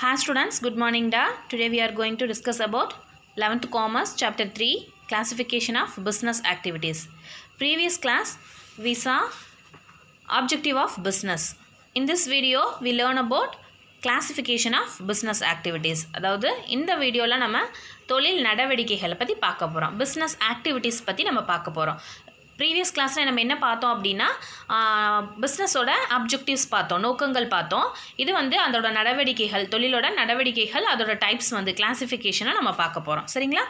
Hi students, good morning da. Today we are going to discuss about 11th Commerce Chapter 3 Classification of Business Activities. Previous class we saw Objective of Business. In this video we learn about Classification of Business Activities. அதாவது இந்த வீடியோவில் நம்ம தொழில் நடவடிக்கைகளை பற்றி பார்க்க போகிறோம். Business activities பற்றி நம்ம பார்க்க போகிறோம். ப்ரீவியஸ் கிளாஸில் நம்ம என்ன பார்த்தோம் அப்படின்னா பிஸ்னஸோட அப்ஜெக்டிவ்ஸ் பார்த்தோம், நோக்கங்கள் பார்த்தோம். இது வந்து அதோட நடவடிக்கைகள், தொழிலோட நடவடிக்கைகள், அதோட டைப்ஸ் வந்து கிளாசிஃபிகேஷனை நம்ம பார்க்க போகிறோம். சரிங்களா?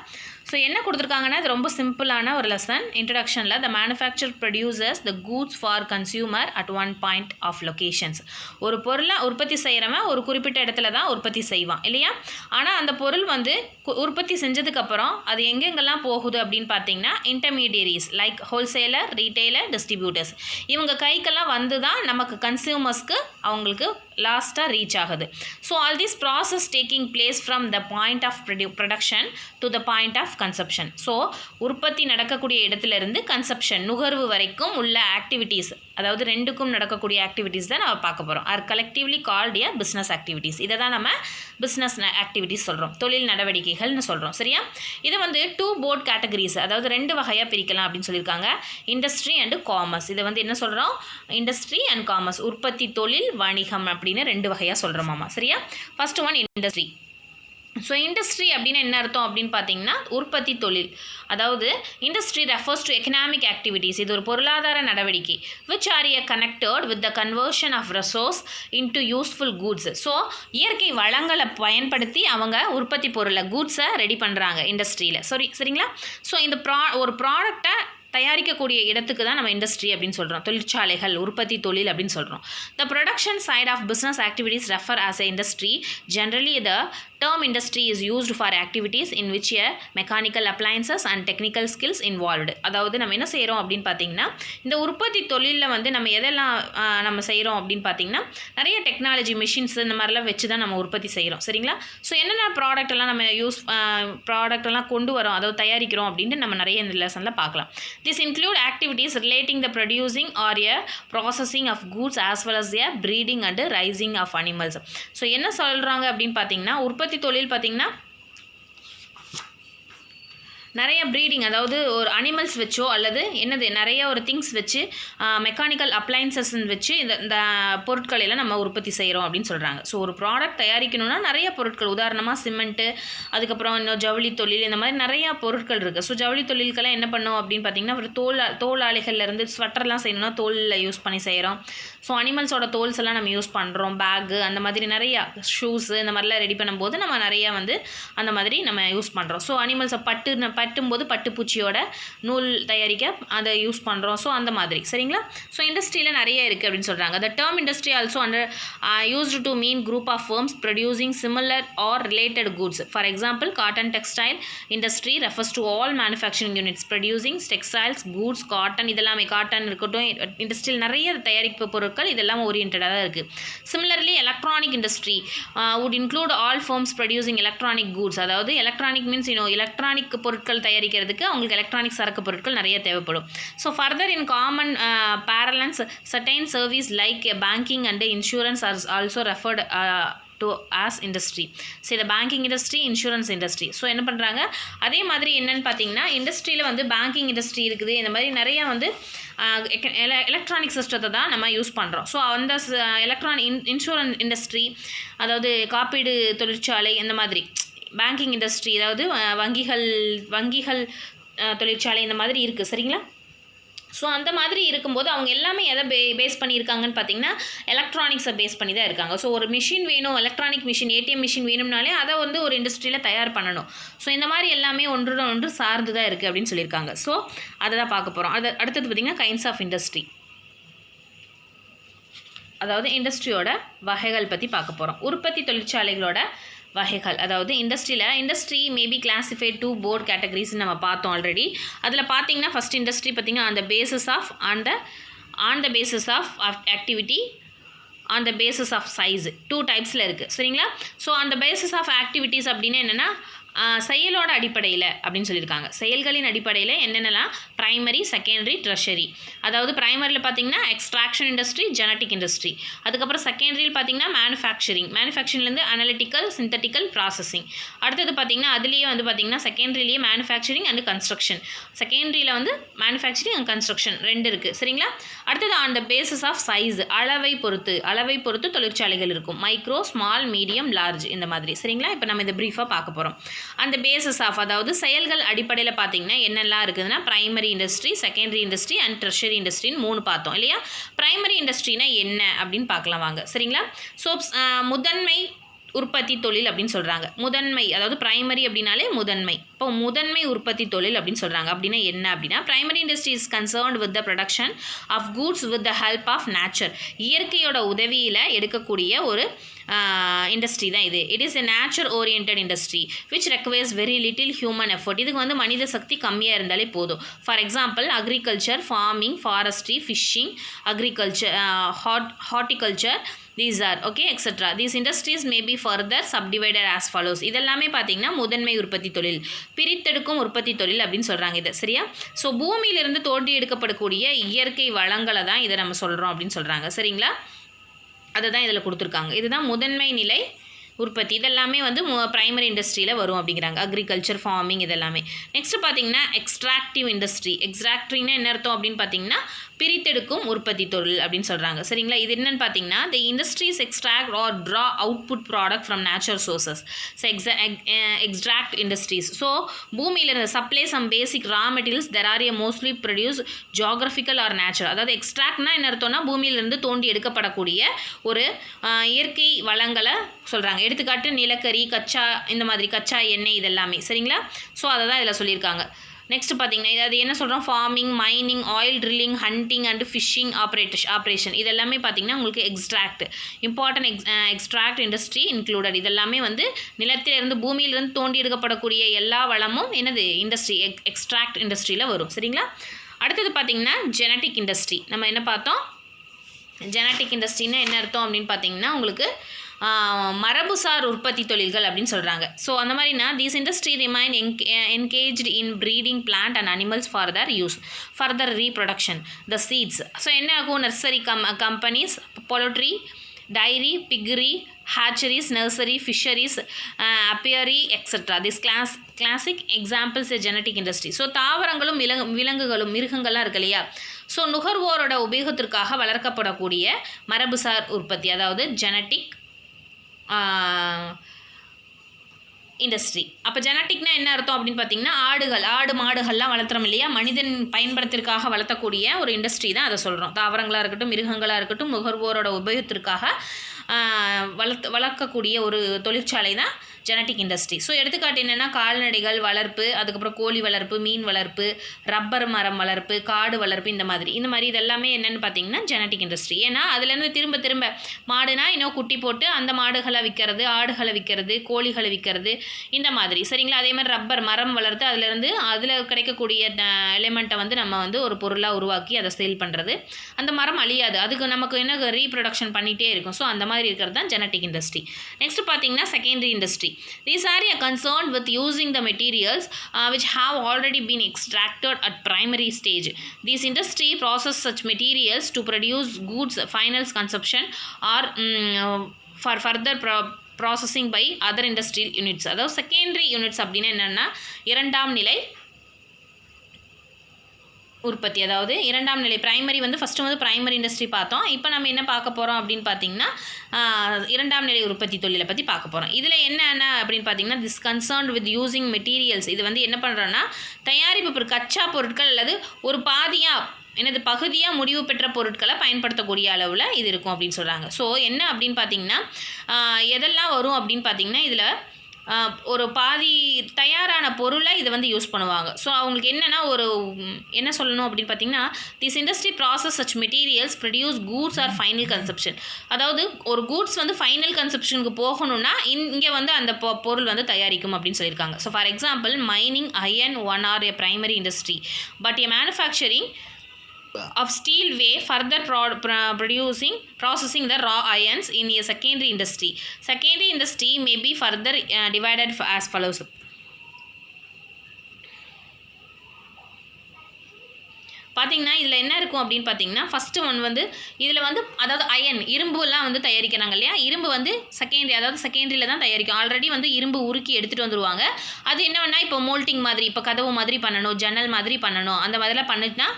ஸோ என்ன கொடுத்துருக்காங்கன்னா இது ரொம்ப சிம்பிளான ஒரு லெசன். இன்ட்ரடக்ஷனில் the manufacture producers the goods for consumer at one point of locations. ஒரு பொருளை உற்பத்தி செய்கிறவன் ஒரு குறிப்பிட்ட இடத்துல தான் உற்பத்தி செய்வான் இல்லையா? ஆனால் அந்த பொருள் வந்து உற்பத்தி செஞ்சதுக்கப்புறம் அது எங்கெங்கெல்லாம் போகுது அப்படின்னு பார்த்தீங்கன்னா intermediaries like wholesaler, retailer, distributors இவங்க கைக்கெல்லாம் வந்து தான் நமக்கு கன்சியூமர்ஸ்க்கு அவங்களுக்கு லாஸ்ட்டாக ரீச் ஆகுது. So all this process taking place from the point of production to the point of consumption. So உற்பத்தி நடக்கக்கூடிய இடத்துலேருந்து கன்சப்ஷன், நுகர்வு வரைக்கும் உள்ள ஆக்டிவிட்டீஸ், அதாவது ரெண்டுக்கும் நடக்கக்கூடிய ஆக்டிவிட்டீஸ் தான் நம்ம பார்க்க போகிறோம். Are collectively called a business activities. இதை தான் நம்ம பிஸ்னஸ் ஆக்டிவிட்டீஸ் சொல்கிறோம், தொழில் நடவடிக்கைகள்னு சொல்கிறோம். சரியா? இது வந்து 2 போர்ட் கேட்டகரிஸ், அதாவது 2 வகையாக பிரிக்கலாம் அப்படின்னு சொல்லியிருக்காங்க. Industry and commerce. இதை வந்து என்ன சொல்கிறோம்? இண்டஸ்ட்ரி அண்ட் காமர்ஸ், உற்பத்தி, தொழில், வணிகம் அப்படின்னு 2 வகையாக சொல்கிறோமாமா. சரியா? First one industry. So industry அப்படின்னு என்ன அர்த்தம் அப்படின்னு பார்த்தீங்கன்னா உற்பத்தி தொழில். அதாவது industry refers to economic activities. இது ஒரு பொருளாதார நடவடிக்கை which are a connected with the conversion of resource into useful goods. So இயற்கை வளங்களை பயன்படுத்தி அவங்க உற்பத்தி பொருளை, கூட்ஸை ரெடி பண்ணுறாங்க இண்டஸ்ட்ரியில். சரிங்களா? ஸோ இந்த ஒரு ப்ராடக்டை தயாரிக்கக்கூடிய இடத்துக்கு தான் நம்ம இண்டஸ்ட்ரி அப்படின்னு சொல்கிறோம். தொழிற்சாலைகள், உற்பத்தி தொழில் அப்படின்னு சொல்கிறோம். The production side of business activities refer as a industry. Generally the term industry is used for activities in which a mechanical appliances and technical skills involved. அதாவது நம்ம என்ன செய்கிறோம் அப்படின்னு பார்த்தீங்கன்னா இந்த உற்பத்தி தொழிலில் வந்து நம்ம எதெல்லாம் நம்ம செய்கிறோம் அப்படின்னு பார்த்தீங்கன்னா நிறைய டெக்னாலஜி, மிஷின்ஸ் இந்த மாதிரிலாம் வச்சு தான் நம்ம உற்பத்தி செய்கிறோம். சரிங்களா? ஸோ என்னென்ன ப்ராடக்ட் எல்லாம் நம்ம ப்ராடக்ட் எல்லாம் கொண்டு வரோம், அதாவது தயாரிக்கிறோம் அப்படின்ட்டு நம்ம நிறைய இந்த லெசனில் பார்க்கலாம். This include activities relating the producing or a processing of goods as well as a breeding and raising of animals. So என்ன சொல்கிறாங்க அப்படின்னு பார்த்தீங்கன்னா உற்பத்தி தொழில் பார்த்தீங்கன்னா நிறைய ப்ரீடிங், அதாவது ஒரு அனிமல்ஸ் வச்சோ அல்லது என்னது நிறைய ஒரு திங்ஸ் வச்சு மெக்கானிக்கல் அப்ளைன்சஸ் வச்சு இந்த பொருட்களெல்லாம் நம்ம உற்பத்தி செய்கிறோம் அப்படின்னு சொல்கிறாங்க. ஸோ ஒரு ப்ராடக்ட் தயாரிக்கணும்னா நிறைய பொருட்கள், உதாரணமாக சிமெண்ட்டு, அதுக்கப்புறம் இன்னும் ஜவுளி தொழில், இந்த மாதிரி நிறையா பொருட்கள் இருக்குது. ஸோ ஜவுளி தொழிலுக்கெல்லாம் என்ன பண்ணோம் அப்படின்னு பார்த்தீங்கன்னா ஒரு தோல் ஆலைகள்லேருந்து ஸ்வெட்டர்லாம் செய்யணும்னா தோலில் யூஸ் பண்ணி செய்கிறோம். ஸோ அனிமல்ஸோட தோல்ஸ் எல்லாம் நம்ம யூஸ் பண்ணுறோம். பேக்கு, அந்த மாதிரி நிறையா ஷூஸு இந்த மாதிரிலாம் ரெடி பண்ணும்போது நம்ம நிறையா வந்து அந்த மாதிரி நம்ம யூஸ் பண்ணுறோம். ஸோ அனிமல்ஸை பட்டும்போது பட்டுப்பூச்சியோட நூல் தயாரிக்க அதை யூஸ் பண்ணுறோம். ஸோ அந்த மாதிரி. சரிங்களா? ஸோ இண்டஸ்ட்ரியில் நிறைய இருக்குது அப்படின்னு சொல்கிறாங்க. The term industry also under used to mean group of firms producing similar or related goods. For example cotton textile industry refers to all manufacturing units producing textiles, goods, cotton, இதெல்லாமே cotton இருக்கட்டும், இண்டஸ்ட்ரியில் நிறைய தயாரிப்பு பொருட்கள் இதெல்லாம் ஓரியன்டாக தான் இருக்குது. Similarly electronic industry would include all firms producing electronic goods. அதாவது எலக்ட்ரானிக் மீன்ஸ் எலக்ட்ரானிக் பொருட்கள் தயாரிக்கிறதுக்கு அவங்களுக்கு எலக்ட்ரானிக் சரக்கு பொருட்கள் நிறைய தேவைப்படும். So further in common parallels certain service like banking and insurance are also referred to as industry. So இந்த banking industry, insurance industry. So என்ன பண்ணுறாங்க, அதே மாதிரி என்னென்னு பார்த்தீங்கன்னா இண்டஸ்ட்ரியில் வந்து பேங்கிங் இண்டஸ்ட்ரி இருக்குது. இந்த மாதிரி நிறையா வந்து எலக்ட்ரானிக் சிஸ்டத்தை தான் நம்ம யூஸ் பண்ணுறோம். ஸோ அந்த இன்சூரன்ஸ் இண்டஸ்ட்ரி, அதாவது காப்பீடு தொழிற்சாலை, இந்த மாதிரி பேங்கிங் இண்டஸ்ட்ரி, அதாவது வங்கிகள் தொழிற்சாலை இந்த மாதிரி இருக்குது. சரிங்களா? ஸோ அந்த மாதிரி இருக்கும்போது அவங்க எல்லாமே எதை பேஸ் பண்ணியிருக்காங்கன்னு பார்த்தீங்கன்னா எலக்ட்ரானிக்ஸை பேஸ் பண்ணி தான் இருக்காங்க. ஸோ ஒரு மிஷின் வேணும், எலக்ட்ரானிக் மிஷின், ஏடிஎம் மிஷின் வேணும்னாலே அதை வந்து ஒரு இண்டஸ்ட்ரியில் தயார் பண்ணணும். ஸோ இந்த மாதிரி எல்லாமே ஒன்று சார்ந்து தான் இருக்குது அப்படின்னு சொல்லியிருக்காங்க. ஸோ அதை தான் பார்க்க போகிறோம். அடுத்தது பார்த்திங்கன்னா கைண்ட்ஸ் ஆஃப் இண்டஸ்ட்ரி, அதாவது இண்டஸ்ட்ரியோட வகைகள் பற்றி பார்க்க போகிறோம். உற்பத்தி தொழிற்சாலைகளோட வகைகள், அதாவது industry may be classified 2 broad categories நம்ம பார்த்தோம் ஆல்ரெடி. அதில் பார்த்தீங்கன்னா ஃபஸ்ட் இண்டஸ்ட்ரி பார்த்திங்கன்னா on the basis of activity, on the basis of size, 2 டைப்ஸில் இருக்குது. சரிங்களா? So on the basis of activities அப்படின்னா என்னென்னா செயலோட அடிப்படையில் அப்படின்னு சொல்லியிருக்காங்க. செயல்களின் அடிப்படையில் என்னென்னலாம் பிரைமரி, செகண்டரி, ட்ரெஷரி. அதாவது பிரைமரியில் பார்த்தீங்கன்னா எக்ஸ்ட்ராக்ஷன் இண்டஸ்ட்ரி, ஜெனட்டிக் இண்டஸ்ட்ரி. அதுக்கப்புறம் செகண்டரியில் பார்த்தீங்கன்னா மேனுஃபேக்சரிங்லேருந்து அனலிட்டிக்கல், சிந்தட்டிக்கல், ப்ராசஸிங். அடுத்தது பார்த்தீங்கன்னா அதுலேயே வந்து பார்த்தீங்கன்னா செகண்டரிலேயே மேனுஃபேக்சரிங் அண்ட் கன்ஸ்ட்ரக்ஷன். செகண்டரியில் வந்து மேனுஃபேக்சரிங் அண்ட் கன்ஸ்ட்ரக்ஷன் 2 இருக்குது. சரிங்களா? அடுத்தது on the basis of size, அளவை பொறுத்து தொழிற்சாலைகள் இருக்கும். மைக்ரோ, ஸ்மால், மீடியம், லார்ஜ் இந்த மாதிரி. சரிங்களா? இப்போ நம்ம இதை ப்ரீஃபாக பார்க்க போகிறோம். அந்த பேசிஸ் ஆஃப், அதாவது செயல்கள் அடிப்படையில் பார்த்தீங்கன்னா என்னெல்லாம் இருக்குதுன்னா primary industry, secondary industry and tertiary இண்டஸ்ட்ரின்னு 3 பார்த்தோம் இல்லையா? பிரைமரி இண்டஸ்ட்ரினா என்ன அப்படின்னு பார்க்கலாம் வாங்க. சரிங்களா? ஸோ முதன்மை உற்பத்தி தொழில் அப்படின்னு சொல்கிறாங்க. முதன்மை, அதாவது பிரைமரி அப்படின்னாலே முதன்மை. இப்போ முதன்மை உற்பத்தி தொழில் அப்படின்னு சொல்கிறாங்க. அப்படின்னா என்ன அப்படின்னா primary industry is concerned with the production of goods with the help of nature. இயற்கையோட உதவியில் எடுக்கக்கூடிய ஒரு இண்டஸ்ட்ரி தான் இது. It is a nature orient industry which requires very little human effort. இதுக்கு வந்து மனித சக்தி கம்மியாக இருந்தாலே போதும். For example agriculture, farming, forestry, fishing, agriculture, horticulture, these are okay etc. These industries may be further subdivided as follows. இதெல்லாமே பார்த்தீங்கன்னா முதன்மை உற்பத்தி தொழில், பிரித்தெடுக்கும் உற்பத்தி தொழில் அப்படின்னு சொல்கிறாங்க இதை. சரியா? ஸோ பூமியிலிருந்து தோண்டி எடுக்கப்படக்கூடிய இயற்கை வளங்களை தான் இதை நம்ம சொல்கிறோம் அப்படின்னு சொல்கிறாங்க. சரிங்களா? அதை தான் இதில் கொடுத்துருக்காங்க. இதுதான் முதன்மை நிலை உற்பத்தி. இதெல்லாமே வந்து பிரைமரி இண்டஸ்ட்ரியில் வரும் அப்படிங்கிறாங்க. அக்ரிகல்ச்சர், ஃபார்மிங் இதெல்லாமே. நெக்ஸ்ட் பார்த்தீங்கன்னா எக்ஸ்ட்ராக்டிவ் இண்டஸ்ட்ரி. எக்ஸ்ட்ராக்டிவ்னா என்ன அர்த்தம் அப்படின்னு பார்த்தீங்கன்னா பிரித்தெடுக்கும் உற்பத்தி தொழில் அப்படின்னு சொல்கிறாங்க. சரிங்களா? இது என்னென்னு பார்த்தீங்கன்னா the industries extract or draw output product from natural sources. So extract industries. So பூமியிலிருந்து supply some basic raw materials there are a mostly produce geographical or natural. அதாவது எக்ஸ்ட்ராக்ட்னா என்ன அர்த்தம்னா பூமியிலிருந்து தோண்டி எடுக்கப்படக்கூடிய ஒரு இயற்கை வளங்களை சொல்கிறாங்க. எடுத்துக்காட்டு நிலக்கரி, கச்சா, இந்த மாதிரி கச்சா எண்ணெய் இதெல்லாமே. சரிங்களா? ஸோ அதை தான் இதில் சொல்லியிருக்காங்க. நெக்ஸ்ட் பார்த்தீங்கன்னா அது என்ன சொல்கிறோம், farming, mining, oil drilling, hunting and fishing operation இதெல்லாமே பார்த்தீங்கன்னா உங்களுக்கு இம்பார்ட்டன்ட் எக்ஸ்ட்ராக்ட் இண்டஸ்ட்ரி இன்க்ளூடட். இதெல்லாமே வந்து நிலத்திலிருந்து பூமியிலிருந்து தோண்டி எடுக்கப்படக்கூடிய எல்லா வளமும் என்னது இண்டஸ்ட்ரி, எக்ஸ்ட்ராக்ட் இண்டஸ்ட்ரியில் வரும். சரிங்களா? அடுத்தது பார்த்தீங்கன்னா ஜெனட்டிக் இண்டஸ்ட்ரி. நம்ம என்ன பார்த்தோம், ஜெனட்டிக் இண்டஸ்ட்ரின்னா என்ன அர்த்தம் அப்படின்னு பார்த்தீங்கன்னா உங்களுக்கு மரபுசார் உற்பத்தி தொழில்கள் அப்படின்னு சொல்கிறாங்க. ஸோ அந்த மாதிரினா these industry remain engaged in breeding plant and animals for their use further reproduction the seeds. So என்ன ஆகும், nursery companies, poultry, dairy, piggery, hatcheries, nursery, fisheries, apiary, etc. This classic examples a genetic industry. So தாவரங்களும் விலங்குகளும் மிருகங்கள்லாம் இருக்கு இல்லையா, so நுகர்வோரோட உபயோகத்திற்காக வளர்க்கப்படக்கூடிய மரபுசார் உற்பத்தி, அதாவது genetic industry. அப்போ ஜெனட்டிக்னா என்ன அர்த்தம் அப்படின்னு பார்த்தீங்கன்னா ஆடு மாடுகள்லாம் வளர்த்துறோம் இல்லையா, மனிதன் பயன்படுத்திற்காக வளர்த்தக்கூடிய ஒரு இண்டஸ்ட்ரி தான் அதை சொல்கிறோம். தாவரங்களாக இருக்கட்டும், மிருகங்களாக இருக்கட்டும், நுகர்வோரோட உபயோகத்திற்காக வளர்க்கக்கூடிய ஒரு தொழிற்சாலை தான் ஜெனட்டிக் இண்டஸ்ட்ரி. ஸோ எடுத்துக்காட்டு என்னென்னா கால்நடைகள் வளர்ப்பு, அதுக்கப்புறம் கோழி வளர்ப்பு, மீன் வளர்ப்பு, ரப்பர் மரம் வளர்ப்பு, காடு வளர்ப்பு, இந்த மாதிரி இதெல்லாமே என்னென்னு பார்த்தீங்கன்னா ஜெனட்டிக் இண்டஸ்ட்ரி. ஏன்னா அதுலேருந்து திரும்ப மாடுனா இன்னும் குட்டி போட்டு அந்த மாடுகளை விற்கிறது, ஆடுகளை விற்கிறது, கோழிகளை விற்கிறது, இந்த மாதிரி. சரிங்களா? அதே மாதிரி ரப்பர் மரம் வளர்த்து அதில் கிடைக்கக்கூடிய எலிமெண்ட்டை வந்து நம்ம வந்து ஒரு பொருளாக உருவாக்கி அதை சேல் பண்ணுறது. அந்த மரம் அழியாது, அதுக்கு நமக்கு என்ன ரீப்ரொடக்ஷன் பண்ணிகிட்டே இருக்கும். ஸோ அந்த மாதிரி இருக்கிறது தான் ஜெனட்டிக் இண்டஸ்ட்ரி. நெக்ஸ்ட் பார்த்தீங்கன்னா secondary industry. These are concerned with using the materials which have already been extracted at primary stage. These industry process such materials to produce goods final consumption or for further processing by other industrial units. அதாவது secondary units அப்படின்னா என்னென்னா இரண்டாம் நிலை உற்பத்தி, அதாவது இரண்டாம் நிலை. Primary வந்து ஃபஸ்ட்டு வந்து பிரைமரி இண்டஸ்ட்ரி பார்த்தோம். இப்போ நம்ம என்ன பார்க்க போகிறோம் அப்படின்னு பார்த்தீங்கன்னா இரண்டாம் நிலை உற்பத்தி தொழிலை பற்றி பார்க்க போகிறோம். இதில் என்னென்ன அப்படின்னு பார்த்தீங்கன்னா this concerned with using materials. இது வந்து என்ன பண்ணுறோன்னா தயாரிப்பு கச்சா பொருட்கள் அல்லது ஒரு பகுதியாக முடிவு பெற்ற பொருட்களை பயன்படுத்தக்கூடிய அளவில் இது இருக்கும் அப்படின்னு சொல்கிறாங்க. ஸோ என்ன அப்படின்னு பார்த்தீங்கன்னா எதெல்லாம் வரும் அப்படின்னு பார்த்தீங்கன்னா இதில் ஒரு பாதி தயாரான பொருளை இதை வந்து யூஸ் பண்ணுவாங்க. ஸோ அவங்களுக்கு என்னென்னா என்ன சொல்லணும் அப்படின்னு பார்த்தீங்கன்னா this industry process such materials produce goods or final consumption. அதாவது ஒரு கூட்ஸ் வந்து ஃபைனல் கன்சப்ஷனுக்கு போகணும்னா இங்கே வந்து அந்த பொருள் வந்து தயாரிக்கும் அப்படின்னு சொல்லியிருக்காங்க. So for example mining, iron ore are a primary industry, but a manufacturing of steel way further processing the raw ions in a secondary industry. Secondary industry may be further divided as follows. பார்த்தீங்கன்னா இதில் என்ன இருக்கும் அப்படின்னு பார்த்தீங்கன்னா first one வந்து இதில் வந்து அதாவது அயன் இரும்புலாம் வந்து தயாரிக்கிறாங்க இல்லையா, இரும்பு வந்து செகண்டரியில் தான் தயாரிக்கும். ஆல்ரெடி வந்து இரும்பு உருக்கி எடுத்துகிட்டு வந்துடுவாங்க. அது என்னன்னா இப்போ மோல்டிங் மாதிரி, இப்போ கதவு மாதிரி பண்ணணும், ஜன்னல் மாதிரி பண்ணணும், அந்த மாதிரிலாம் பண்ணிட்டுனா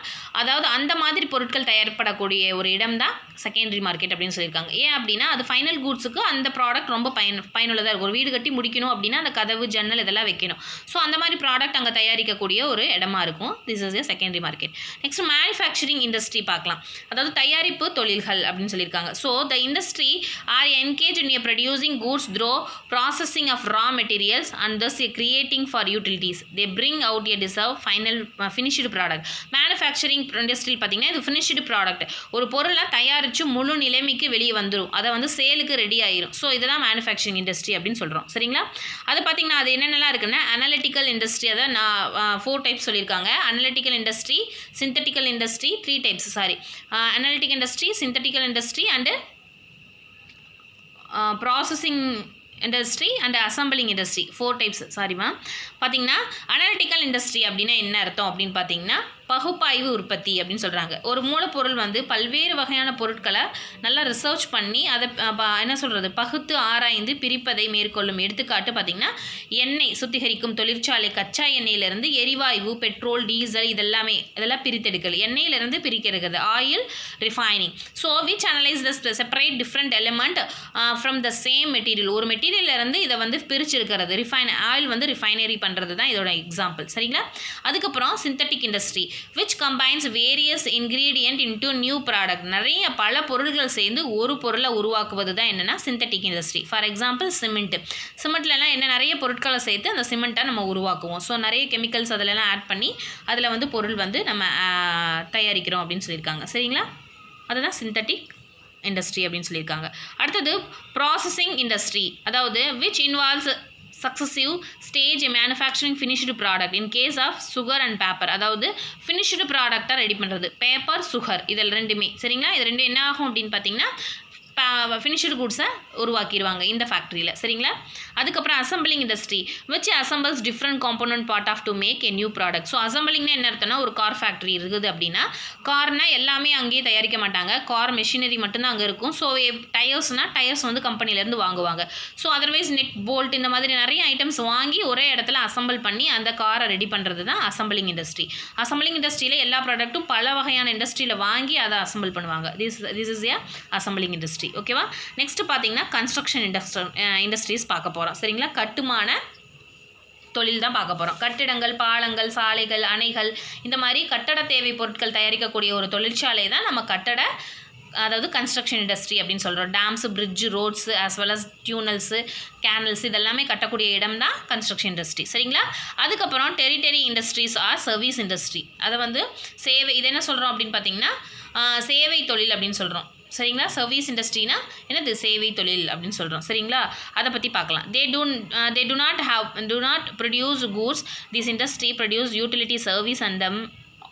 அதாவது அந்த மாதிரி பொருட்கள் தயாரிப்படக்கூடிய ஒரு இடம் தான் செகண்டரி மார்க்கெட் அப்படின்னு சொல்லியிருக்காங்க. ஏன் அப்படின்னா அது ஃபைனல் கூட்ஸுக்கு அந்த ப்ராடக்ட் ரொம்ப பயனுள்ளதாக இருக்கும். ஒரு வீடு கட்டி முடிக்கணும் அப்படின்னா அந்த கதவு ஜன்னல் இதெல்லாம் வைக்கணும். ஸோ அந்த மாதிரி ப்ராடக்ட் அங்கே தயாரிக்கக்கூடிய ஒரு இடமா இருக்கும். This is a secondary market. Next manufacturing industry பார்க்கலாம். அதாவது தயாரிப்பு தொழில்கள் அப்படின்னு சொல்லியிருக்காங்க. So the industry are engage in producing goods through processing of raw materials and thus creating for utilities. They bring out a deserve final finished product. Manufacturing இண்டஸ்ட்ரியில் பார்த்தீங்கன்னா இது finished product. ஒரு பொருளை தயாரித்து முழு நிலைமைக்கு வெளியே வந்துடும், அதை வந்து சேலுக்கு ரெடி ஆயிரும். ஸோ இதுதான் மேனுஃபேக்சரிங் இண்டஸ்ட்ரி அப்படின்னு சொல்கிறோம். சரிங்களா? அது பார்த்தீங்கன்னா அது என்னென்னலாம் இருக்குன்னா அனலிட்டிக்கல் இண்டஸ்ட்ரி, அதை நான் 4 டைப்ஸ் சொல்லியிருக்காங்க. Analytical industry, synthetical industry, 3 types analytic industry, synthetical industry and processing industry and assembling industry, 4 types. பார்த்தீங்கன்னா அனலிட்டிக்கல் இண்டஸ்ட்ரி அப்படின்னா என்ன அர்த்தம் அப்படின்னு பார்த்தீங்கன்னா பகுப்பாய்வு உற்பத்தி அப்படின்னு சொல்கிறாங்க. ஒரு மூலப்பொருள் வந்து பல்வேறு வகையான பொருட்களை நல்லா ரிசர்ச் பண்ணி அதை என்ன சொல்கிறது பகுத்து ஆராய்ந்து பிரிப்பதை மேற்கொள்ளும். எடுத்துக்காட்டு பார்த்திங்கன்னா எண்ணெய் சுத்திகரிக்கும் தொழிற்சாலை கச்சா எண்ணெயிலிருந்து எரிவாயு, பெட்ரோல், டீசல் இதெல்லாம் பிரித்தெடுக்கல். எண்ணெயிலிருந்து பிரிக்கிறது oil refining. So which analyse the separate different element from the same material. ஒரு மெட்டீரியல்லேருந்து இதை வந்து பிரிச்சிருக்கிறது. ஆயில் வந்து ரிஃபைனரி பண்ணுறது தான் இதோட எக்ஸாம்பிள். சரிங்களா? அதுக்கப்புறம் synthetic industry which combines various ingredient into new product. நிறைய பல பொருட்கள் சேர்ந்து ஒரு பொருளை உருவாக்குவது தான் என்னென்னா சிந்தட்டிக் இண்டஸ்ட்ரி. ஃபார் எக்ஸாம்பிள் சிமெண்ட்லலாம் என்ன நிறைய பொருட்களை சேர்த்து அந்த சிமெண்ட்டை நம்ம உருவாக்குவோம். ஸோ நிறைய கெமிக்கல்ஸ் அதிலலாம் ஆட் பண்ணி அதில் வந்து பொருள் வந்து நம்ம தயாரிக்கிறோம் அப்படின்னு சொல்லியிருக்காங்க. சரிங்களா? அதுதான் சிந்தட்டிக் இண்டஸ்ட்ரி அப்படின்னு சொல்லியிருக்காங்க. அடுத்தது ப்ராசஸிங் இண்டஸ்ட்ரி, அதாவது which involves successive stage manufacturing finished product in case of sugar and paper. அதாவது finished product ரெடி பண்ணுறது பேப்பர், சுகர் இதில் ரெண்டுமே. சரிங்களா? இது ரெண்டும் என்ன ஆகும் அப்படின்னு பார்த்தீங்கன்னா ஃபினிஷ்டு குட்ஸை உருவாக்கிடுவாங்க இந்த ஃபேக்ட்ரியில். சரிங்களா? அதுக்கப்புறம் assembling industry which assembles different component part of to make a new product. So அசம்பிளிங்னா என்ன அர்த்தம்னா ஒரு கார் ஃபேக்ட்ரி இருக்குது அப்படின்னா கார்னால் எல்லாமே அங்கேயே தயாரிக்க மாட்டாங்க, கார் மெஷினரி மட்டும்தான் அங்கே இருக்கும். ஸோ டயர்ஸ் வந்து கம்பெனிலேருந்து வாங்குவாங்க. ஸோ அதர்வைஸ் நெட், போல்ட் இந்த மாதிரி நிறைய ஐட்டம்ஸ் வாங்கி ஒரே இடத்துல அசம்பிள் பண்ணி அந்த காரை ரெடி பண்ணுறது தான் அசம்பிளிங் இண்டஸ்ட்ரி. அசம்பிளிங் இண்டஸ்ட்ரியில் எல்லா ப்ராடக்ட்டும் பல வகையான இண்டஸ்ட்ரியில் வாங்கி அதை அசம்பிள் பண்ணுவாங்க. This is A assembling industry. ஓகேவா? நெக்ஸ்ட் பார்த்தீங்கன்னா கன்ஸ்ட்ரக்ஷன் இண்டஸ்ட்ரீஸ் பார்க்க போகிறோம். சரிங்களா? கட்டுமான தொழில் தான் பார்க்க போகிறோம். கட்டிடங்கள், பாலங்கள், சாலைகள், அணைகள் இந்த மாதிரி கட்டட தேவை பொருட்கள் தயாரிக்கக்கூடிய ஒரு தொழிற்சாலை தான் நம்ம அதாவது கன்ஸ்ட்ரக்ஷன் இண்டஸ்ட்ரி அப்படின்னு சொல்கிறோம். Dams, bridge, roads as well as tunnels, canals இதெல்லாமே கட்டக்கூடிய இடம் தான் கன்ஸ்ட்ரக்ஷன் இண்டஸ்ட்ரி. சரிங்களா? அதுக்கப்புறம் tertiary industries or service industry, அதை வந்து இது என்ன சொல்கிறோம் அப்படின்னு பார்த்தீங்கன்னா சேவை தொழில் அப்படின்னு சொல்கிறோம். சரிங்களா? சர்வீஸ் இண்டஸ்ட்ரினா என்னது சேவை தொழில் அப்படின்னு சொல்கிறோம். சரிங்களா? அதை பற்றி பார்க்கலாம். they do not produce goods. This industry produce utility service and them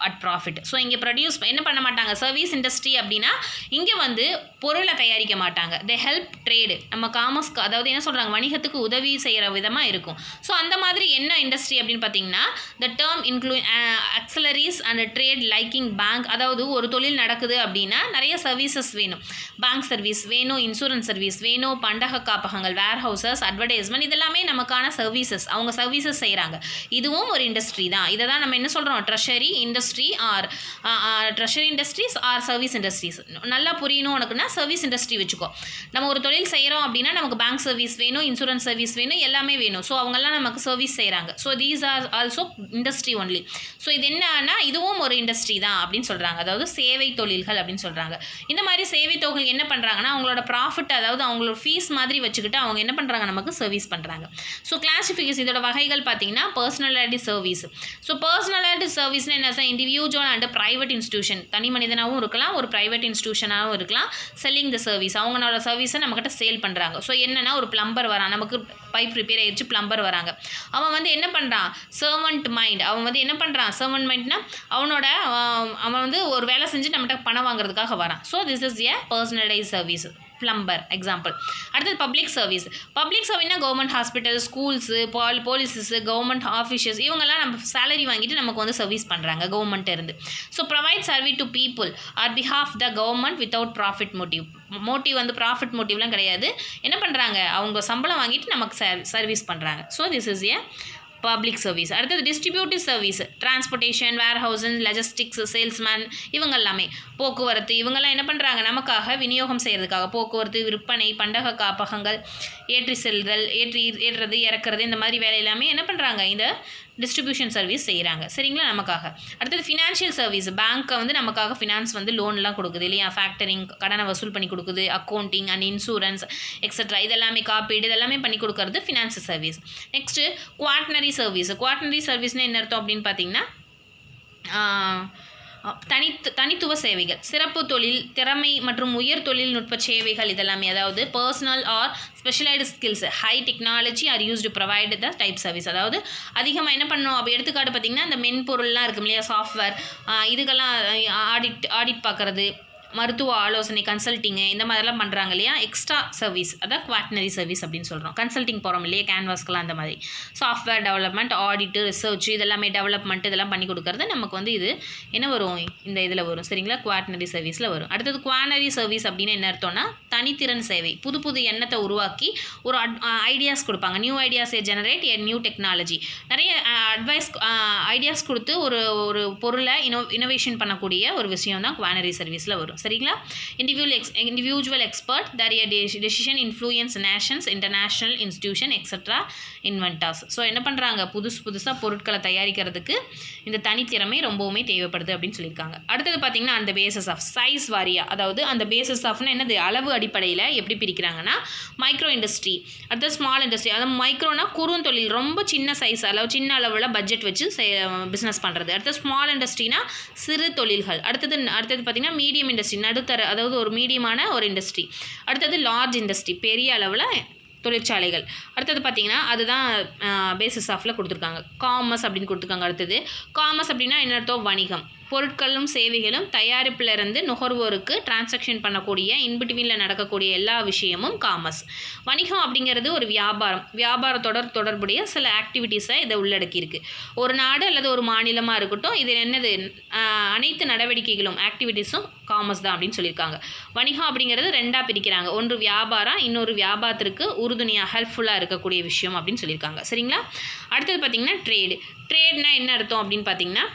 at profit. So இங்கே என்ன பண்ண மாட்டாங்க, சர்வீஸ் இண்டஸ்ட்ரி அப்படின்னா இங்கே வந்து பொருளை தயாரிக்க மாட்டாங்க. தே ஹெல்ப் ட்ரேடு, நம்ம காமர்ஸ்க்கு அதாவது என்ன சொல்கிறாங்க வணிகத்துக்கு உதவி செய்கிற விதமாக இருக்கும். ஸோ அந்த மாதிரி என்ன இண்டஸ்ட்ரி அப்படின்னு பார்த்தீங்கன்னா the term include ஆக்சிலரிஸ் and trade liking bank. அதாவது ஒரு தொழில் நடக்குது அப்படின்னா நிறைய சர்வீசஸ் வேணும். பேங்க் சர்வீஸ் வேணும், இன்சூரன்ஸ் சர்வீஸ் வேணும், பண்டக காப்பகங்கள், வேர் ஹவுசஸ், அட்வர்டைஸ்மெண்ட் இதெல்லாமே நமக்கான சர்வீசஸ். அவங்க சர்வீசஸ் செய்கிறாங்க. இதுவும் ஒரு இண்டஸ்ட்ரி தான். இதை தான் நம்ம என்ன சொல்கிறோம் treasury industry or treasury industries or service industries. நல்லா புரியணும் உனக்குன்னா சர்வீஸ் இண்டஸ்ட்ரி வச்சுக்கோ. நம்ம ஒரு தொழில் செய்கிறோம் அப்படின்னா நமக்கு பேங்க் சர்வீஸ் வேணும், இன்சூரன்ஸ் சர்வீஸ் வேணும், எல்லாமே வேணும். ஸோ அவங்கெல்லாம் நமக்கு சர்வீஸ் செய்கிறாங்க. So these are also industry only. So இது என்னன்னா இதுவும் ஒரு இண்டஸ்ட்ரி தான் அப்படின்னு சொல்கிறாங்க. அதாவது சேவை தொழில்கள் அப்படின்னு சொல்கிறாங்க. இந்த மாதிரி சேவை தொழில் என்ன பண்ணுறாங்கன்னா அவங்களோட ப்ராஃபிட் அதாவது அவங்களோட ஃபீஸ் மாதிரி வச்சுக்கிட்டு அவங்க என்ன பண்ணுறாங்க நமக்கு சர்வீஸ் பண்ணுறாங்க. ஸோ கிளாசிஃபிகேஷன் இதோட வகைகள் பார்த்தீங்கன்னா பர்சனலிட்டி சர்வீஸ். ஸோ பர்சனலிட்டி சர்வீஸ்னால் என்ன, இண்டிவிஜுவல் அண்ட் ப்ரைவேட் இன்ஸ்டியூஷன், தனி மனிதனாகவும் இருக்கலாம், ஒரு ப்ரைவேட் இன்ஸ்டியூஷனாகவும் இருக்கலாம். செல்லிங் த சர்வீஸ், அவங்களோட சர்வீஸை நம்மக்கிட்ட சேல் பண்ணுறாங்க. ஸோ என்னென்னா ஒரு பிளம்பர் வரான், நமக்கு பைப் ரிப்பேர் ஆயிடுச்சு, பிளம்பர் வராங்க. அவன் வந்து என்ன பண்ணுறான் சர்வன்ட் மைண்ட். அவன் வந்து என்ன பண்ணுறான் சர்வன்ட் மைண்ட்னா அவன் வந்து ஒரு வேலை செஞ்சு நம்மகிட்ட பணம் வாங்குறதுக்காக வரான். So this is a personalise service. Plumber example. அடுத்தது பப்ளிக் சர்வீஸ். பப்ளிக் சர்வீஸ்னா government hospital, schools, polices, government officials இவங்கெல்லாம் நம்ம சேலரி வாங்கிட்டு நமக்கு வந்து சர்வீஸ் பண்ணுறாங்க கவர்மெண்ட் இருந்து. So provide service to people or behalf the government without profit motive வந்து ப்ராஃபிட் மோட்டிவ்லாம் கிடையாது. என்ன பண்ணுறாங்க, அவங்க சம்பளம் வாங்கிட்டு நமக்கு சர்வீஸ் பண்ணுறாங்க. So this is a public service. அடுத்தது distributive service, transportation, warehousing, logistics, salesman இவங்க எல்லாமே, போக்குவரத்து இவங்கெல்லாம் என்ன பண்ணுறாங்க, நமக்காக விநியோகம் செய்கிறதுக்காக போக்குவரத்து, விற்பனை, பண்டக காப்பகங்கள், ஏற்றி செல்தல், ஏற்றுறது இறக்குறது இந்த மாதிரி வேலை எல்லாமே என்ன பண்ணுறாங்க, இந்த டிஸ்ட்ரிபியூஷன் சர்வீஸ் செய்கிறாங்க. சரிங்களா, நமக்காக. அடுத்தது ஃபினான்ஷியல் சர்வீஸ். பேங்க்கை வந்து நமக்காக ஃபினான்ஸ் வந்து லோன்லாம் கொடுக்குது இல்லையா, ஃபேக்டரிங் கடனை வசூல் பண்ணி கொடுக்குது, அக்கௌண்டிங் அண்ட் இன்சூரன்ஸ் எக்ஸட்ரா இதெல்லாமே, காப்பீடு இதெல்லாமே பண்ணி கொடுக்கறது finance service. Next quaternary service. Quaternary சர்வீஸ்னால் என்ன அர்த்தம் அப்படின்னு பார்த்தீங்கன்னா, தனித்துவ சேவைகள், சிறப்பு தொழில், திறமை மற்றும் உயர் தொழில்நுட்ப சேவைகள் இதெல்லாமே, அதாவது personal or specialised skills, high technology are used provide the type service. அதாவது அதிகமாக என்ன பண்ணணும், அப்போ எடுத்துக்காட்டு பார்த்திங்கன்னா இந்த மென்பொருள்லாம் இருக்கும் இல்லையா, சாஃப்ட்வேர், இதுக்கெல்லாம் ஆடிட் பார்க்குறது, மருத்துவ ஆலோசனை, கன்சல்ட்டிங்கு இந்த மாதிரிலாம் பண்ணுறாங்க இல்லையா, எக்ஸ்ட்ரா சர்வீஸ், அதான் குவாட்டனரி சர்வீஸ் அப்படின்னு சொல்கிறோம். கன்சல்ட்டிங் போகிறோம் இல்லையா கேன்வாஸ்க்கெலாம், அந்த மாதிரி சாஃப்ட்வேர் டெவலப்மெண்ட், ஆடிட்டு, ரிசர்ச் இதெல்லாமே டெவலப்மெண்ட் இதெல்லாம் பண்ணி கொடுக்குறது நமக்கு வந்து இது என்ன வரும், இந்த இதில் வரும். சரிங்களா, குவாட்டனரி சர்வீஸில் வரும். அடுத்தது குவாட்டனரி சர்வீஸ் அப்படின்னு என்ன அர்த்தம்னா, தனித்திறன் சேவை. புது புது எண்ணத்தை உருவாக்கி ஒரு ஐடியாஸ் கொடுப்பாங்க, new ideas generate a new technology. நிறைய ஐடியாஸ் கொடுத்து ஒரு பொருளை இனோவேஷன் பண்ணக்கூடிய ஒரு விஷயம் தான் குவாட்டனரி சர்வீஸில் வரும். சரிங்களா, individual expert their decision influence nations, international institution extra inventors. So என்ன பண்ணுறாங்க, புதுசாக பொருட்களை தயாரிக்கிறதுக்கு இந்த தனித்திறமை ரொம்பவுமே தேவைப்படுது அப்படின்னு சொல்லியிருக்காங்க. அடுத்தது பார்த்திங்கன்னா அந்த பேசஸ் ஆஃப் சைஸ் வாரியா, அதாவது அந்த பேசஸ் ஆஃப்னா என்னது, அளவு அடிப்படையில் எப்படி பிரிக்கிறாங்கன்னா, மைக்ரோ இண்டஸ்ட்ரி, அடுத்தது ஸ்மால் இண்டஸ்ட்ரி. அதாவது மைக்ரோனா குறுந்தொழில், ரொம்ப சின்ன சைஸ் சின்ன அளவில் பட்ஜெட் வச்சு பிஸ்னஸ் பண்ணுறது. அடுத்தது ஸ்மால் இண்டஸ்ட்ரினா சிறு தொழில்கள். அடுத்தது பார்த்திங்கன்னா மீடியம் இண்டஸ்ட்ரி, நடுத்தர, அதாவது ஒரு மீடியமான ஒரு இண்டஸ்ட்ரி. அடுத்தது லார்ஜ் இண்டஸ்ட்ரி, பெரிய அளவில் தொழிற்சாலைகள். அடுத்தது பார்த்திங்கன்னா அதுதான் பேசிஸ் ஆஃபில் கொடுத்துருக்காங்க. காமர்ஸ் அப்படின்னு கொடுத்துருக்காங்க. அடுத்தது காமர்ஸ் அப்படின்னா என்ன அர்த்தம், வணிகம். பொருட்களும் சேவைகளும் தயாரிப்பிலிருந்து நுகர்வோருக்கு டிரான்சாக்ஷன் பண்ணக்கூடிய இன்பிட்வீனில் நடக்கக்கூடிய எல்லா விஷயமும் காமர்ஸ். வணிகம் அப்படிங்கிறது ஒரு தொடர்புடைய சில ஆக்டிவிட்டீஸை இதை உள்ளடக்கியிருக்கு. ஒரு நாடு அல்லது ஒரு மாநிலமாக இருக்கட்டும், இது என்னது, அனைத்து நடவடிக்கைகளும் ஆக்டிவிட்டீஸும் காமர்ஸ் தான் அப்படின்னு சொல்லியிருக்காங்க. வணிகம் அப்படிங்கிறது ரெண்டாக பிரிக்கிறாங்க, ஒன்று வியாபாரம், இன்னொரு வியாபாரத்திற்கு உறுதுணையாக ஹெல்ப்ஃபுல்லாக இருக்கக்கூடிய விஷயம் அப்படின்னு சொல்லியிருக்காங்க. சரிங்களா, அடுத்தது பார்த்திங்கன்னா ட்ரேட்னா என்ன அர்த்தம் அப்படின்னு பார்த்திங்கன்னா,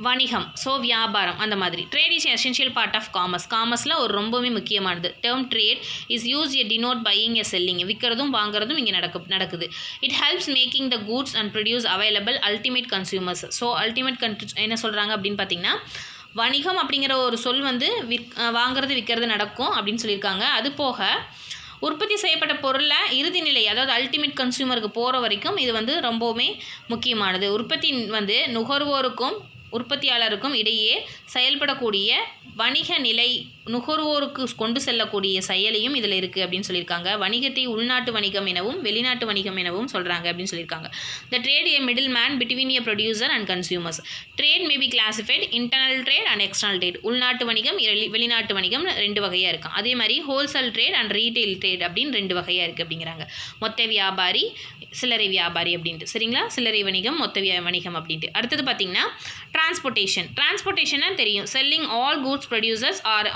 வணிகம், ஸோ வியாபாரம் அந்த மாதிரி. Trade is essential part of காமர்ஸில் ஒரு ரொம்பவே முக்கியமானது. Term trade is use a denote buying a selling, விற்கிறதும் வாங்குறதும் இங்கே நடக்குது. It helps making the goods and produce available ultimate consumers. So ultimate என்ன சொல்கிறாங்க அப்படின்னு பார்த்தீங்கன்னா, வணிகம் அப்படிங்கிற ஒரு சொல் வந்து வாங்குறது விற்கிறது நடக்கும் அப்படின்னு சொல்லியிருக்காங்க. அது போக உற்பத்தி செய்யப்பட்ட பொருளை இறுதி நிலை, அதாவது அல்டிமேட் கன்சியூமருக்கு போகிற வரைக்கும் இது வந்து ரொம்பவுமே முக்கியமானது. உற்பத்தி வந்து நுகர்வோருக்கும் உற்பத்தியாளருக்கும் இடையே செயல்படக்கூடிய வணிக நிலை, நுகர்வோருக்கு கொண்டு செல்லக்கூடிய செயலியும் இதில் இருக்குது அப்படின்னு சொல்லியிருக்காங்க. வணிகத்தை உள்நாட்டு வணிகம் எனவும் வெளிநாட்டு வணிகம் எனவும் சொல்கிறாங்க அப்படின்னு சொல்லியிருக்காங்க. த trade A middle man between A producer and consumers. Trade may be classified internal trade and external trade. உள்நாட்டு வணிகம், வெளிநாட்டு வணிகம் 2 வகையாக இருக்கும். அதே மாதிரி wholesale trade and retail trade அப்படின்னு 2 வகையாக இருக்குது அப்படிங்கிறாங்க. மொத்த வியாபாரி, சில்லறை வியாபாரி அப்படின்ட்டு. சரிங்களா, சில்லறை வணிகம், மொத்த வணிகம் அப்படின்ட்டு. அடுத்தது பார்த்திங்கன்னா டிரான்ஸ்போர்ட்டேஷன்னா தெரியும், selling all goods producers are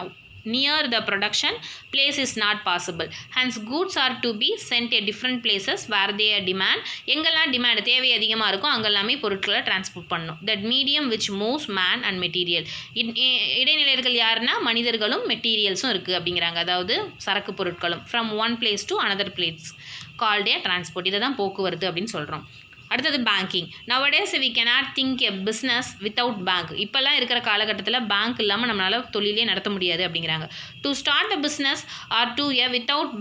near the production place is not possible, hence goods are to be sent at different places where they are demand. எங்கெல்லாம் டிமாண்ட் தேவை அதிகமாக இருக்கும் அங்கெல்லாமே பொருட்களை டிரான்ஸ்போர்ட் பண்ணணும். that medium which moves man and material. இடைநிலையர்கள் யாருன்னா மனிதர்களும் மெட்டீரியல்ஸும் இருக்குது அப்படிங்கிறாங்க, அதாவது சரக்கு பொருட்களும். from one place to another place called a transport. இதை தான் போக்குவரத்து அப்படின்னு சொல்கிறோம். அடுத்தது banking. Nowadays we cannot think a business without bank. இப்போல்லாம் இருக்கிற காலகட்டத்தில் பேங்க் இல்லாமல் நம்மளால் தொழிலே நடத்த முடியாது அப்படிங்கிறாங்க. To start the business or to a without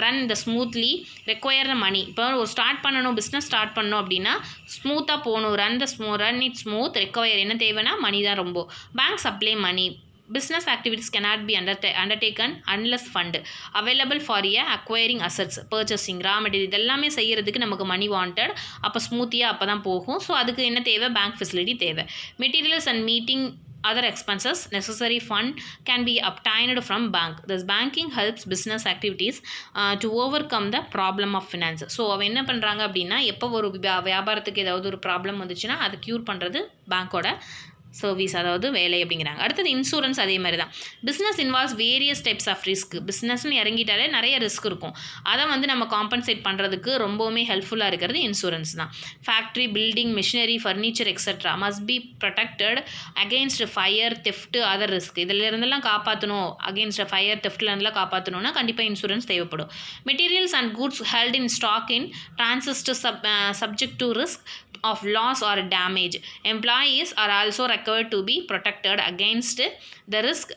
run the smoothly require the money. இப்போ ஒரு பிஸ்னஸ் ஸ்டார்ட் பண்ணணும் அப்படின்னா ஸ்மூத்தாக போகணும், ரன் இட் ஸ்மூத், ரெக்வயர் என்ன தேவைன்னா மணி தான் ரொம்ப. Bank supply money. Business activities cannot be undertaken unless fund available for acquiring assets, purchasing, raw material இதெல்லாமே செய்கிறதுக்கு நமக்கு மணி வாண்டட். அப்போ ஸ்மூத்தியாக அப்போ தான் போகும். ஸோ அதுக்கு என்ன தேவை, பேங்க் ஃபெசிலிட்டி தேவை. Materials and meeting other expenses necessary fund can be obtained from bank. Thus banking helps business activities to overcome the problem of finance. So அவன் என்ன பண்ணுறாங்க அப்படின்னா எப்போ ஒரு வியாபாரத்துக்கு ஏதாவது ஒரு ப்ராப்ளம் வந்துச்சுன்னா அதை க்யூர் பண்ணுறது பேங்க்கோட சர்வீஸ், அதாவது வேலை அப்படிங்கிறாங்க. அடுத்தது இன்சூரன்ஸ் அதே மாதிரி தான். Business involves various types of risk. பிஸ்னஸ்னு இறங்கிட்டாலே நிறைய ரிஸ்க் இருக்கும். அதை வந்து நம்ம காம்பன்சேட் பண்ணுறதுக்கு ரொம்பவுமே ஹெல்ப்ஃபுல்லாக இருக்கிறது இன்சூரன்ஸ் தான். Factory, building, machinery, furniture etcetera must be protected against fire, theft, other risk. இதில் இருந்தெல்லாம் காப்பாற்றணும், அகெயின்ஸ்ட் ஃபயர், தெஃப்ட்லேருந்துலாம் காப்பாற்றணும்னா கண்டிப்பாக இன்சூரன்ஸ் தேவைப்படும். Materials and goods held in stock in transit subject to risk of loss or damage. Employees are also required to be protected against the risk,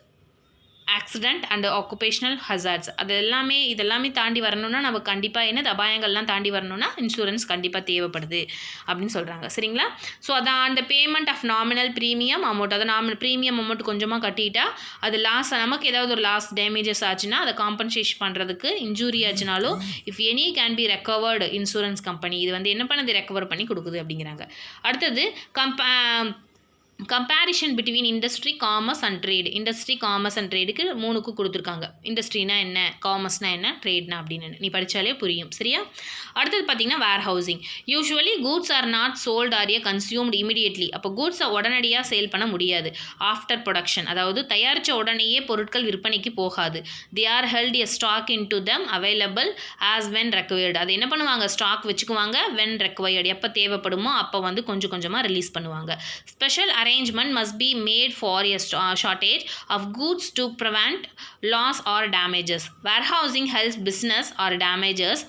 accident and occupational hazards. இதெல்லாமே தாண்டி வரணும்னா நம்ம கண்டிப்பாக என்னது அபாயங்கள்லாம் தாண்டி வரணும்னா இன்சூரன்ஸ் கண்டிப்பாக தேவைப்படுது அப்படின்னு சொல்கிறாங்க. சரிங்களா? ஸோ அதான் அந்த payment of nominal premium amount, அதை நாமினல் ப்ரீமியம் அமௌண்ட் கொஞ்சமாக கட்டிட்டா அது நமக்கு ஏதாவது ஒரு லாஸ் டேமேஜஸ் ஆச்சுன்னா அதை காம்பன்சேஷன் பண்ணுறதுக்கு, இன்ஜூரி ஆச்சுனாலும் if any can be recovered insurance company இது வந்து என்ன பண்ணுது, ரெக்கவர் பண்ணி கொடுக்குது அப்படிங்கிறாங்க. அடுத்தது comparison between industry, commerce and trade. Industry, commerce and ட்ரேடுக்கு 3க்கு கொடுத்துருக்காங்க. இண்டஸ்ட்ரினா என்ன, காமர்ஸ்னா என்ன, ட்ரேட்னா அப்படின்னு நீ படித்தாலே புரியும். சரியா? அடுத்தது பார்த்தீங்கன்னா warehousing. Usually goods are not sold or consumed immediately. அப்போ கூட்ஸை உடனடியாக சேல் பண்ண முடியாது. ஆஃப்டர் ப்ரொடக்ஷன், அதாவது தயாரித்த உடனேயே பொருட்கள் விற்பனைக்கு போகாது. They are held a stock in to them available as when required. அதை என்ன பண்ணுவாங்க, ஸ்டாக் வச்சுக்குவாங்க. வென் ரெக்வயர்டு, எப்போ தேவைப்படுமோ அப்போ வந்து கொஞ்சம் கொஞ்சமாக ரிலீஸ் பண்ணுவாங்க. Special arrangement must be made for a shortage of goods to prevent loss or damages. Warehousing helps business or damages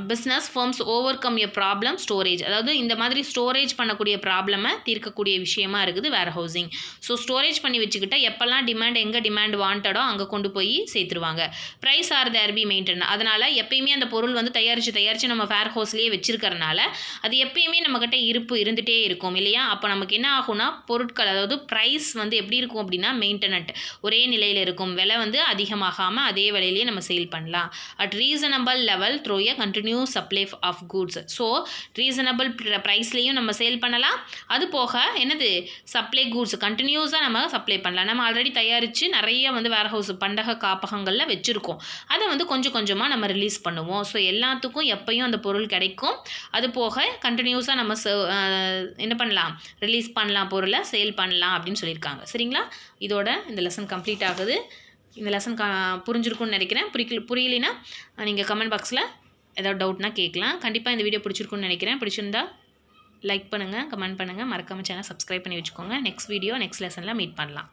business firms overcome a problem storage. அதாவது இந்த மாதிரி ஸ்டோரேஜ் பண்ணக்கூடிய ப்ராப்ளமை தீர்க்கக்கூடிய விஷயமா இருக்குது வேர்ஹவுசிங். ஸோ ஸ்டோரேஜ் பண்ணி வச்சுக்கிட்டா எப்போல்லாம் எங்கே டிமாண்ட் வாண்டடோ அங்கே கொண்டு போய் சேர்த்துருவாங்க. Price are there be maintain. அதனால் எப்பயுமே அந்த பொருள் வந்து தயாரித்து நம்ம வேர் ஹவுஸ்லேயே வச்சிருக்கறனால அது எப்பயுமே நம்மக்கிட்ட இருந்துகிட்டே இருக்கும் இல்லையா? அப்போ நமக்கு என்ன ஆகும்னா பொருட்கள், அதாவது ப்ரைஸ் வந்து எப்படி இருக்கும் அப்படின்னா மெயின்டெனன்ட், ஒரே நிலையில் இருக்கும். விலை வந்து அதிகமாகாமல் அதே விலையிலேயே நம்ம சேல் பண்ணலாம். At reasonable level through a continuous supply of goods. So reasonable ப்ரைஸ்லேயும் நம்ம சேல் பண்ணலாம். அது போக என்னது, சப்ளை கூட்ஸ் கண்டினியூஸாக நம்ம சப்ளை பண்ணலாம். நம்ம ஆல்ரெடி தயாரித்து நிறைய வந்து வேர் ஹவுஸ் பண்டக காப்பகங்களில் வச்சுருக்கோம். அதை வந்து கொஞ்சம் கொஞ்சமாக நம்ம ரிலீஸ் பண்ணுவோம். ஸோ எல்லாத்துக்கும் எப்பயும் அந்த பொருள் கிடைக்கும். அது போக கண்டினியூஸாக நம்ம என்ன பண்ணலாம், ரிலீஸ் பண்ணலாம், பொருளை சேல் பண்ணலாம் அப்படின்னு சொல்லியிருக்காங்க. சரிங்களா? இதோட இந்த லெசன் கம்ப்ளீட் ஆகுது. இந்த லெசன் புரிஞ்சிருக்கும்னு நினைக்கிறேன். புரியலைன்னா நீங்கள் கமெண்ட் பாக்ஸில் ஏதாவது டவுட்னா கேட்கலாம். கண்டிப்பாக இந்த வீடியோ பிடிச்சிருக்குன்னு நினைக்கிறேன். பிடிச்சிருந்தா லைக் பண்ணுங்கள், கமெண்ட் பண்ணுங்கள், மறக்காமல் சேனல் சப்ஸ்கிரைப் பண்ணி வச்சுக்கோங்க. நெக்ஸ்ட் வீடியோ நெக்ஸ்ட் லெசனில் மீட் பண்ணலாம்.